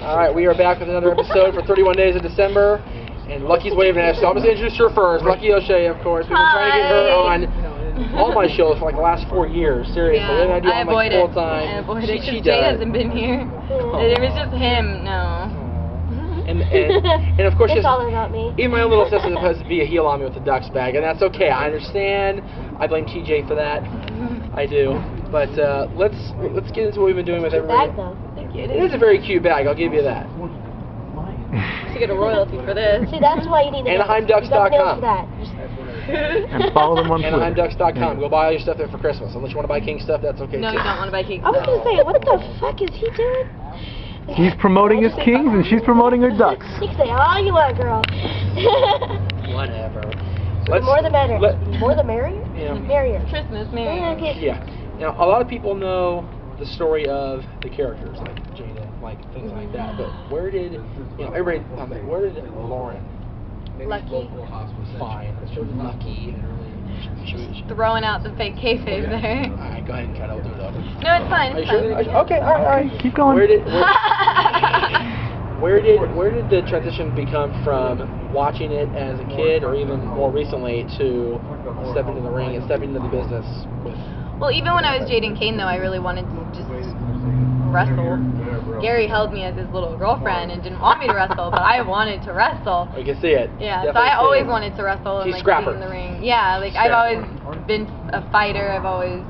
All right, we are back with another episode for 31 Days of December, and Lucky's waving at us, so I'm just going to introduce her first. Lucky O'Shea, of course. We've been trying to get her on all my shows for like the last 4 years, seriously. Yeah, I avoid it. I avoid it because Jay hasn't been here. If it's just him, no. And of course, it's all about me. Even my own little sister supposed to be a heel on me with the Ducks bag, and that's okay. I understand. I blame TJ for that. I do. But let's get into what we've been doing with everybody. Bag, though. Thank you. It is a very cute bag. I'll give you that. To get a royalty for this. See, that's why you need to AnaheimDucks.com. And follow them on Twitter. AnaheimDucks.com. Go buy all your stuff there for Christmas. Unless you want to buy King stuff, that's okay no, too. you don't want to buy King I was stuff. going to say, what the fuck is he doing? He's promoting his Kings and she's promoting her Ducks. You can say all you want, girl. Whatever. The more the better. More the merrier? Yeah. Merrier. Christmas, Merry. Okay. Yeah. Now, a lot of people know the story of the characters, like Jada, like things like that. But where did, everybody, where did Lauren? Lucky. Fine. Lucky. Throwing out the fake kayfabe there. Alright, go ahead and try to do it over. No, it's fine. Are you It's sure? fine. Okay, alright. Keep going. Where did the transition become from watching it as a kid, or even more recently, to stepping into the ring and stepping into the business with? Well, even when I was Jade Kane, though, I really wanted to just wrestle. Gary held me as his little girlfriend and didn't want me to wrestle, but I wanted to wrestle. You can see it. Yeah, Definitely so I always see it. wanted to wrestle and She's like be scrapper. in the ring. Yeah, like I've always been a fighter. I've always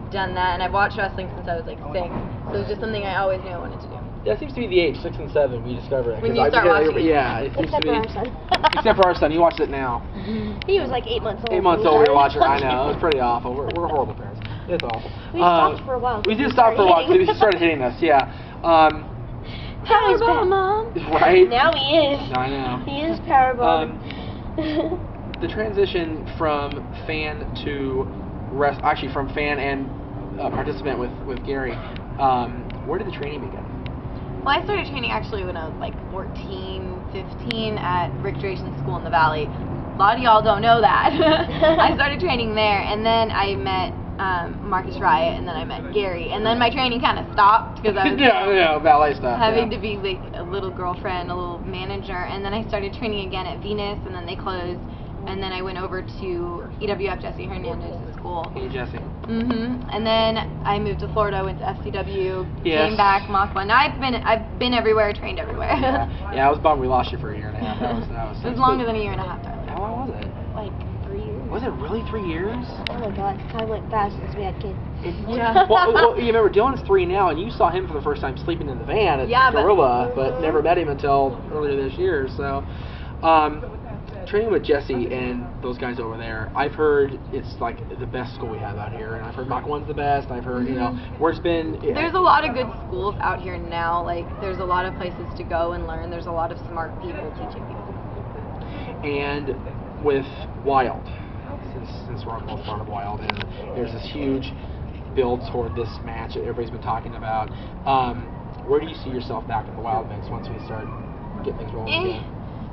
done that, and I've watched wrestling since I was like 6. So it was just something I always knew I wanted to do. That seems to be the age, 6 and 7, we discover it. When you start watching it. Yeah, it seems Except to be. for our son. Except for our son, he watches it now. He was like 8 months old. 8 months old, we were watching it. I know, it's pretty awful. We're horrible parents. It's awful. We stopped for a while. We did stop for a while because he started hitting us, yeah. Powerball, Mom. Right? Now he is. I know. He is powerball. The transition from fan to actually from fan and participant with Gary, where did the training begin? Well, I started training actually when I was like 14, 15 at Recreation School in the Valley. A lot of y'all don't know that. I started training there, and then I met Marcus Riot, and then I met Gary, and then my training kind of stopped because I was ballet stuff. having to be like a little girlfriend, a little manager, and then I started training again at Venus, and then they closed, and then I went over to EWF Jesse Hernandez's school. Hey, Jesse. And then I moved to Florida, went to FCW, Yes. came back, Mach 1. Now I've been everywhere, trained everywhere. Yeah, I was bummed we lost you for a year and a half. That was It was longer than a year and a half, darling. How long was it? Like 3 years. Was it really 3 years? Oh my god, time went fast since we had kids. Yeah. well, you remember Dylan's 3 now, and you saw him for the first time sleeping in the van at Gorilla, but never met him until earlier this year. So, training with Jesse and those guys over there, I've heard it's like the best school we have out here, and I've heard Mach 1's the best. I've heard where it's been. There's a lot of good schools out here now. Like there's a lot of places to go and learn. There's a lot of smart people teaching people. And with Wild, since we're both part of Wild, and there's this huge build toward this match that everybody's been talking about. Where do you see yourself back in the Wild mix once we start getting things rolling again?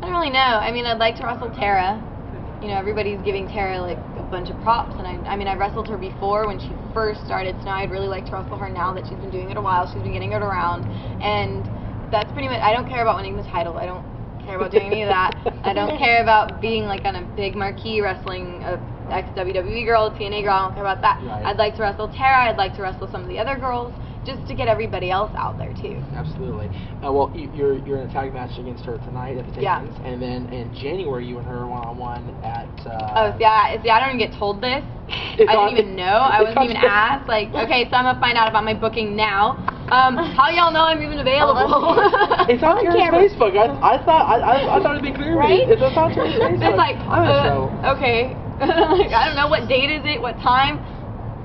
I don't really know. I mean, I'd like to wrestle Tara. Everybody's giving Tara like a bunch of props, and I mean, I wrestled her before when she first started, so now I'd really like to wrestle her now that she's been doing it a while. She's been getting it around, and that's pretty much. I don't care about winning the title. I don't care about doing any of that. I don't care about being like on a big marquee wrestling a ex-WWE girl, a TNA girl. I don't care about that. Right. I'd like to wrestle Tara. I'd like to wrestle some of the other girls, just to get everybody else out there too. Absolutely. Well, you're in a tag match against her tonight at the Takings, and then in January you and her one-on-one at. See, I don't even get told this. I didn't even know. I wasn't even asked. Like, okay, so I'm gonna find out about my booking now. How y'all know I'm even available? It's on Tara's Facebook. I thought it'd be clear. Right? It's on Tara's Facebook. It's like, I'm in trouble. okay. Like, I don't know what date is it, what time.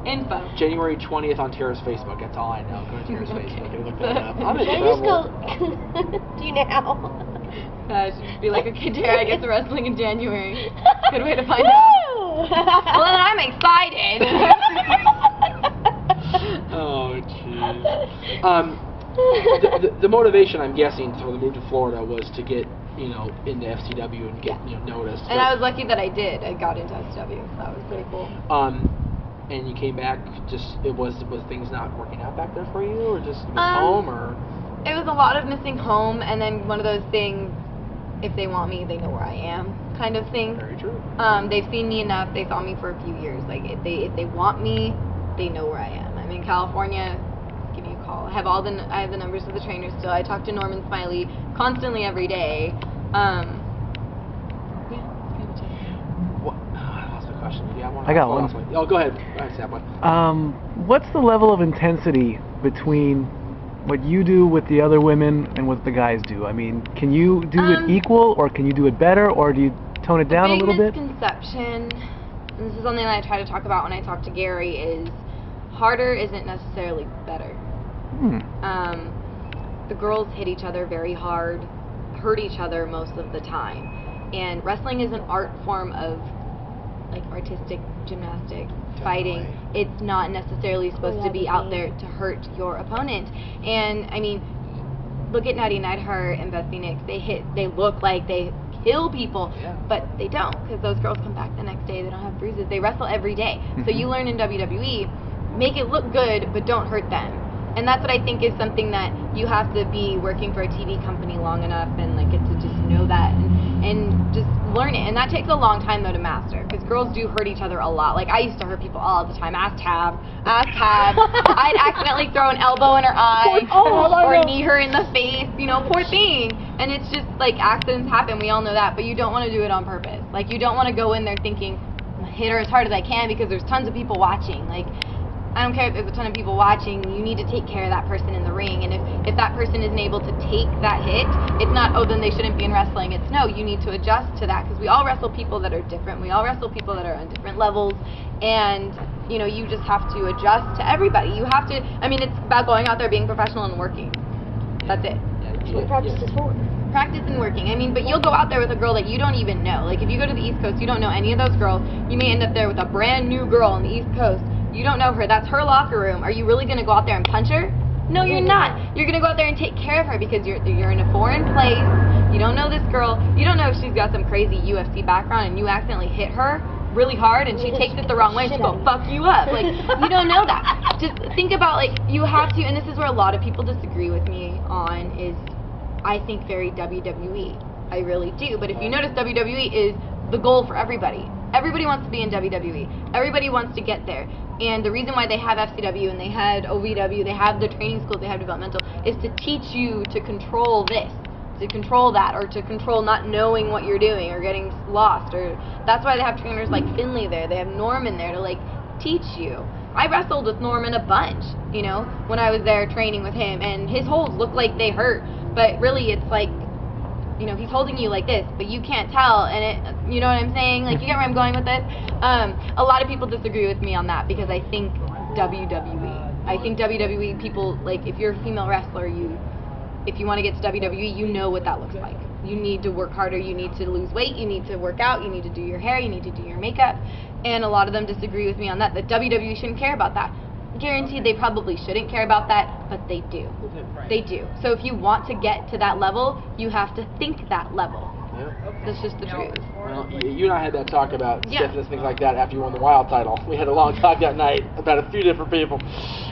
Info. January 20th on Tara's Facebook. That's all I know. Go to Tara's Facebook and look that up. I'm in Can I just trouble. go do you now? I should be like, okay, Tara, I get to wrestling in January. Good way to find out. Well, then I'm excited. Oh, jeez. The motivation, I'm guessing, for the move to Florida was to get, into FCW and get, noticed. And I was lucky that I did. I got into SW. So that was pretty cool. And you came back. Was things not working out back there for you, or just home, or? it was a lot of missing home, and then one of those things, if they want me, they know where I am, kind of thing. Very true. They've seen me enough. They saw me for a few years. Like if they want me, they know where I am. I'm in California. Give me a call. I have the numbers of the trainers still. I talk to Norman Smiley constantly every day. Yeah, that's pretty much it. What? I lost the question. Yeah, I got one. Oh, go ahead. Go ahead, Sam. What's the level of intensity between what you do with the other women and what the guys do? I mean, can you do it equal, or can you do it better, or do you tone it down a little bit? The big misconception, and this is something that I try to talk about when I talk to Gary, is harder isn't necessarily better. The girls hit each other very hard, hurt each other most of the time, and wrestling is an art form of like artistic gymnastics, fighting. It's not necessarily supposed to be out there to hurt your opponent. And I mean, look at Natty Neidhart and Beth Phoenix. They look like they kill people, but they don't, because those girls come back the next day. They don't have bruises. They wrestle every day. So you learn in WWE, make it look good, but don't hurt them. And that's what I think is something that you have to be working for a TV company long enough and like get to just know that and just learn it. And that takes a long time though to master, because girls do hurt each other a lot. Like I used to hurt people all the time. Ask Tab. I'd accidentally throw an elbow in her eye or knee her in the face. You know, poor thing. And it's just like accidents happen. We all know that, but you don't want to do it on purpose. Like you don't want to go in there thinking, I'm gonna hit her as hard as I can because there's tons of people watching. Like, I don't care if there's a ton of people watching, you need to take care of that person in the ring. And if that person isn't able to take that hit, it's not, oh, then they shouldn't be in wrestling. It's, no, you need to adjust to that, because we all wrestle people that are different. We all wrestle people that are on different levels. And, you know, you just have to adjust to everybody. You have to, I mean, it's about going out there, being professional and working. That's it. That's what practice is for. Practice and working. I mean, but you'll go out there with a girl that you don't even know. Like, if you go to the East Coast, you don't know any of those girls. You may end up there with a brand new girl on the East Coast. You don't know her. That's her locker room. Are you really going to go out there and punch her? No, you're not. You're going to go out there and take care of her, because you're in a foreign place. You don't know this girl. You don't know if she's got some crazy UFC background and you accidentally hit her really hard and she takes it the wrong way and she'll go fuck you up. Like, you don't know that. Just think about, like, you have to, and this is where a lot of people disagree with me on, is I think very WWE. I really do. But if you notice, WWE is the goal for everybody. Everybody wants to be in WWE. Everybody wants to get there. And the reason why they have FCW and they had OVW, they have the training schools, they have developmental, is to teach you to control this, to control that, or to control not knowing what you're doing or getting lost. Or that's why they have trainers like Finley there. They have Norman there to like teach you. I wrestled with Norman a bunch, you know, when I was there training with him, and his holds look like they hurt, but really it's like, you know, he's holding you like this, but you can't tell, and it, you know what I'm saying? Like, you get where I'm going with this? A lot of people disagree with me on that, because I think WWE people, like, if you're a female wrestler, if you want to get to WWE, you know what that looks like. You need to work harder, you need to lose weight, you need to work out, you need to do your hair, you need to do your makeup, and a lot of them disagree with me on that WWE shouldn't care about that. Guaranteed they probably shouldn't care about that, but they do. They do. So if you want to get to that level, you have to think that level. Yeah. That's just the truth. Well, you and I had that talk about stiffness, things like that, after you won the Wild title. We had a long talk that night about a few different people,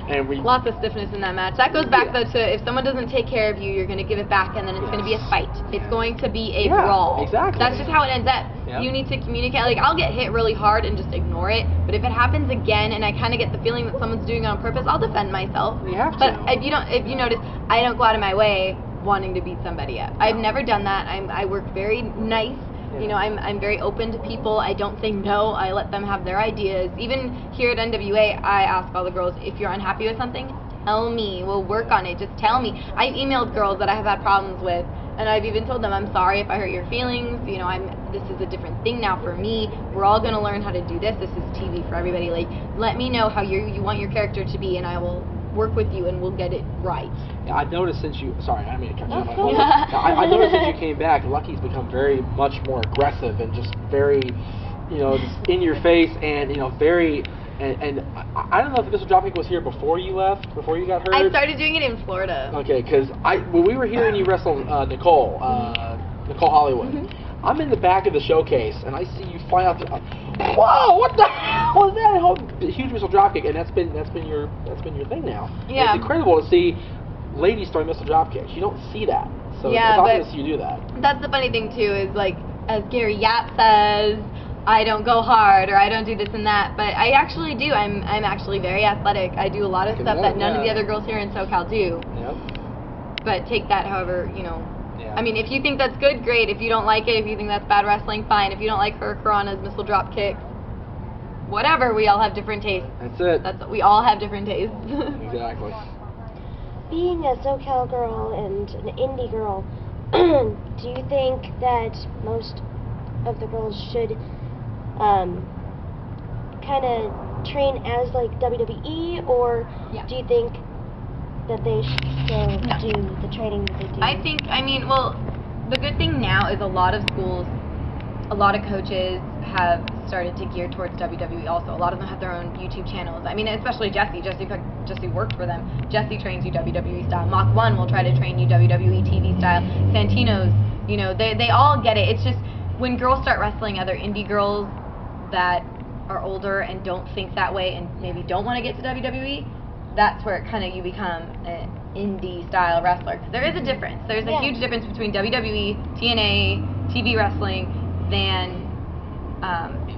and we... Lots of stiffness in that match. That goes back, though, to if someone doesn't take care of you, you're going to give it back, and then it's going to be a fight. It's going to be a brawl. Exactly. That's just how it ends up. Yep. You need to communicate. Like, I'll get hit really hard and just ignore it, but if it happens again and I kind of get the feeling that someone's doing it on purpose, I'll defend myself. You have to. But if you notice, I don't go out of my way wanting to beat somebody up. I've never done that. I work very nice. You know, I'm very open to people. I don't say no. I let them have their ideas. Even here at NWA, I ask all the girls, if you're unhappy with something, tell me. We'll work on it. Just tell me. I've emailed girls that I have had problems with, and I've even told them, I'm sorry if I hurt your feelings. You know, this is a different thing now for me. We're all going to learn how to do this. This is TV for everybody. Like, let me know how you want your character to be, and I will work with you and we'll get it right. Yeah, I've noticed since you, sorry, I mean to cut you off. I noticed since you came back, Lucky's become very much more aggressive and just very, you know, just in your face, and you know, very, and I don't know if this dropkick was here before you left, before you got hurt. I started doing it in Florida. Okay, because when we were here and you wrestled Nicole Hollywood, I'm in the back of the showcase and I see you fly out the, whoa, what the hell was that? A huge missile dropkick, and that's been your thing now. Yeah. And it's incredible to see ladies throwing missile drop kicks. You don't see that. So Yeah, it's awesome but to see you do that. That's the funny thing too, is like, as Gary Yap says, I don't go hard or I don't do this and that, but I actually do. I'm actually very athletic. I do a lot of stuff that none of the other girls here in SoCal do. Yep. But take that however, you know. Yeah. I mean, if you think that's good, great. If you don't like it, if you think that's bad wrestling, fine. If you don't like Hurricanrana's missile drop kicks, whatever. We all have different tastes. That's it. We all have different tastes. Exactly. Being a SoCal girl and an indie girl, do you think that most of the girls should kind of train as like WWE, or do you think that they should still do the training that they do? I mean, well, the good thing now is a lot of schools, a lot of coaches have started to gear towards WWE also. A lot of them have their own YouTube channels. I mean, especially Jessie. Jessie worked for them. Jessie trains you WWE style. Mach 1 will try to train you WWE TV style. Santino's, you know, they all get it. It's just when girls start wrestling other indie girls that are older and don't think that way and maybe don't want to get to WWE, that's where it kind of you become an indie style wrestler. 'Cause there is a difference. There's a huge difference between WWE, TNA, TV wrestling than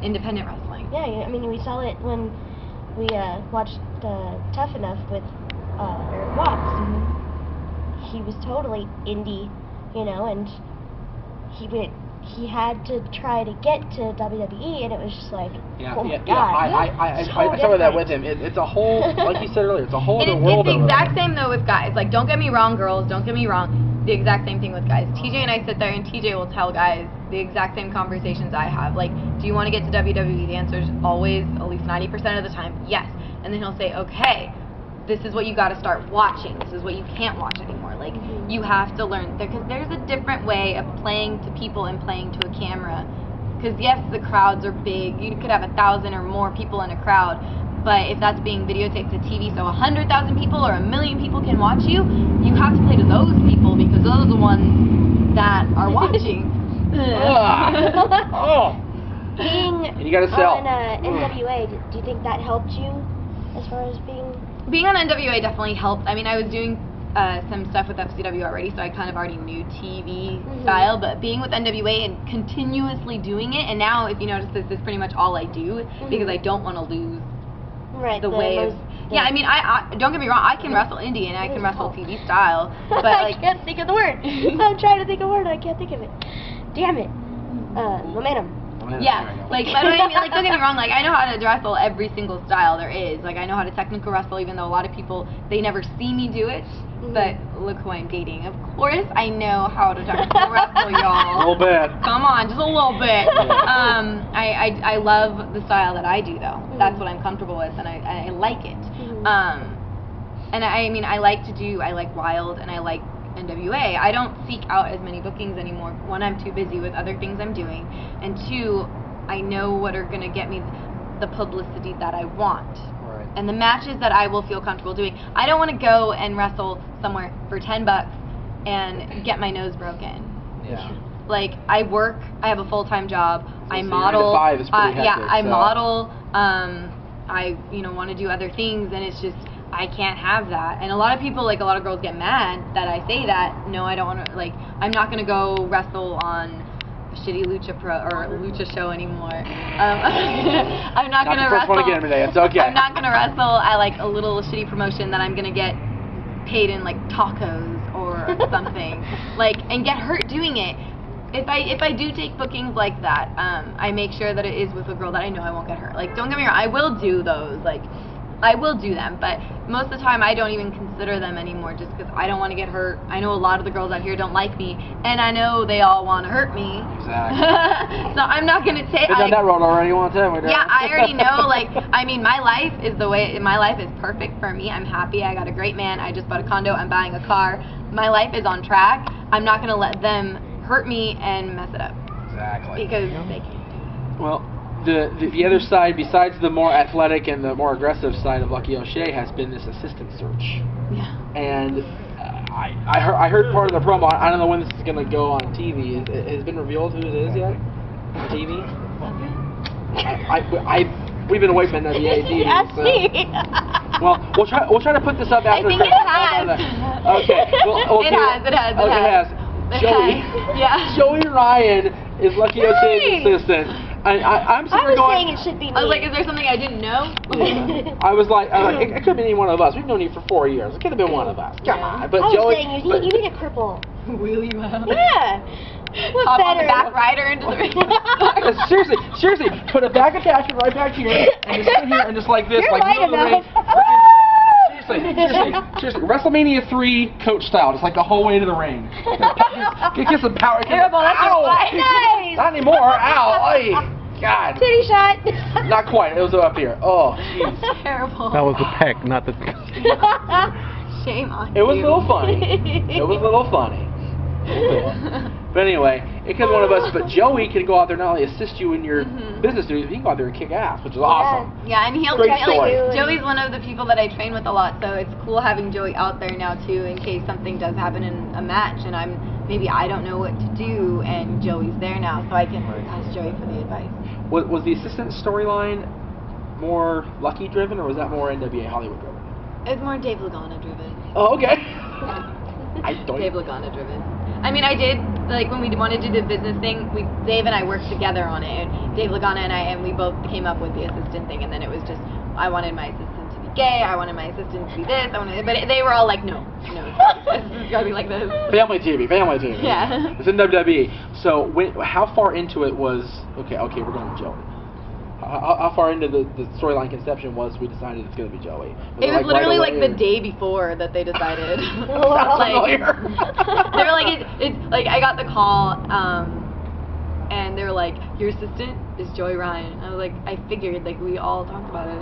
independent wrestling. Yeah, I mean, we saw it when we watched Tough Enough with Eric Watts. He was totally indie, you know, and he had to try to get to WWE, and it was just like, oh my God. I saw that with him. It's a whole, like you said earlier, it's a whole other world. It's the exact same though with guys. Like, don't get me wrong, girls. Don't get me wrong. The exact same thing with guys. TJ and I sit there, and TJ will tell guys the exact same conversations I have. Like, do you want to get to WWE? The answer is always, at least 90% of the time, yes. And then he'll say, okay, this is what you got to start watching. This is what you can't watch anymore. Like, you have to learn. Because there's a different way of playing to people and playing to a camera. Because, yes, the crowds are big. You could have 1,000 or more people in a crowd. But if that's being videotaped to TV, so 100,000 people or 1 million people can watch you, you have to play to those people because those are the ones that are watching. Being you gotta sell. on NWA, do you think that helped you as far as being on NWA definitely helped. I mean, I was doing some stuff with FCW already, so I kind of already knew TV style, but being with NWA and continuously doing it, and now if you notice this is pretty much all I do because I don't want to lose the way of... Yeah, I mean, I don't get me wrong, I can wrestle indie and I can wrestle TV style, but I like... can't think of the word. I'm trying to think of a word and I can't think of it. Damn it. Momentum. Yeah, like, but I mean, like, don't get me wrong, like, I know how to wrestle every single style there is. Like, I know how to technical wrestle, even though a lot of people, they never see me do it. But look who I'm dating. Of course, I know how to technical wrestle, y'all. A little bit. Come on, just a little bit. I love the style that I do, though. That's what I'm comfortable with, and I like it. And I mean, I like Wild, and I like NWA. I don't seek out as many bookings anymore. One, I'm too busy with other things I'm doing, and two, I know what are going to get me the publicity that I want. Right. And the matches that I will feel comfortable doing. I don't want to go and wrestle somewhere for $10 and get my nose broken. Yeah. Like, I work, I have a full-time job, So I model. 9 to 5 is pretty hectic, I so. model, I, want to do other things, and it's just, I can't have that. And a lot of people, like, a lot of girls get mad that I say that. No, I don't want to, like, I'm not going to go wrestle on a shitty lucha show anymore. I'm not going to wrestle. One again today. It's okay. I'm not going to wrestle at, like, a little shitty promotion that I'm going to get paid in, like, tacos or something. Like, and get hurt doing it. If I do take bookings like that, I make sure that it is with a girl that I know I won't get hurt. Like, don't get me wrong, I will do those. Like, I will do them, but most of the time I don't even consider them anymore just because I don't want to get hurt. I know a lot of the girls out here don't like me, and I know they all want to hurt me. Exactly. So I'm not going to take... Been down that road already one time. Yeah, I already know. Like, I mean, my life is perfect for me. I'm happy. I got a great man. I just bought a condo. I'm buying a car. My life is on track. I'm not going to let them hurt me and mess it up. Exactly. Because they can't. Well, the other side, besides the more athletic and the more aggressive side of Lucky O'Shea, has been this assistant search. Yeah. And I heard part of the promo. I don't know when this is going to go on TV. It has been revealed who it is yet on TV? We've been away from NWA TV. Ask me. Well, we'll try to put this up after. I think it has. Okay. Well, It has. Okay, it has. It Joey. has. Yeah. Joey Ryan is Lucky Ocean's assistant. I'm sitting I was going. saying it should be me. I was like, is there something I didn't know? I was like, it could have been any one of us. We've known you for 4 years. It could have been one of us. Come on. But I was Joey. saying you need a cripple. Will you have? Yeah. What Hop on better? the back rider into the ring. Seriously, put a bag attachment right back here, and just sit here and just like this, You're like right middle of the ring. Seriously, WrestleMania 3 coach style, just like the whole way to the ring. Get some power. Terrible, that's Ow! Nice. Not anymore. Ow! Ay. God. Titty shot. Not quite. It was up here. Oh, jeez. Terrible. That was the peck, not the. Shame on It was a you. little funny. It was a little funny. But anyway, it could be one of us. But Joey can go out there not only assist you in your business duties, he can go out there and kick ass, which is awesome. Yeah, and he'll Great like, story. Joey's one of the people that I train with a lot, so it's cool having Joey out there now too, in case something does happen in a match, and maybe I don't know what to do, and Joey's there now, so I can ask Joey for the advice. Was the assistant storyline more Lucky driven, or was that more NWA Hollywood driven? It's more Dave Lagana driven. Oh, okay. I don't. Dave Lagana driven. I mean, I did, like, when we wanted to do the business thing, Dave and I worked together on it, and Dave Lagana and we both came up with the assistant thing, and then it was just, I wanted my assistant to be gay, I wanted my assistant to be this, but they were all like, no, it's gotta be like this. Family TV. Yeah. It's in WWE. So, how far into it was, okay, we're going with Joey. How far into the storyline conception was we decided it's going to be Joey? It was like literally right like the day before that they decided. Sounds familiar. They were like, it's like I got the call, and they were like, your assistant is Joey Ryan. I was like, I figured, like we all talked about it.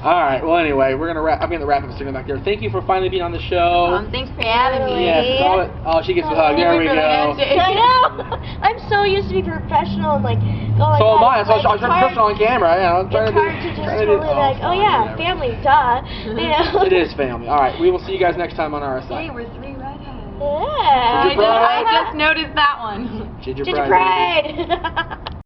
All right. Well, anyway, I'm gonna wrap up a second back there. Thank you for finally being on the show. Thanks for having me. Yes. Oh, she gets a hug. There we go. I know. I'm so used to be professional and like going. So am I. That's why I was it's trying to professional on camera. You know, I'm It's trying hard to just totally be like, oh yeah, family, duh. You know. It is family. All right. We will see you guys next time on RSI. Hey, we're 3 redheads. Yeah. Ginger I just noticed that one. Ginger Ginger Pride. Pride.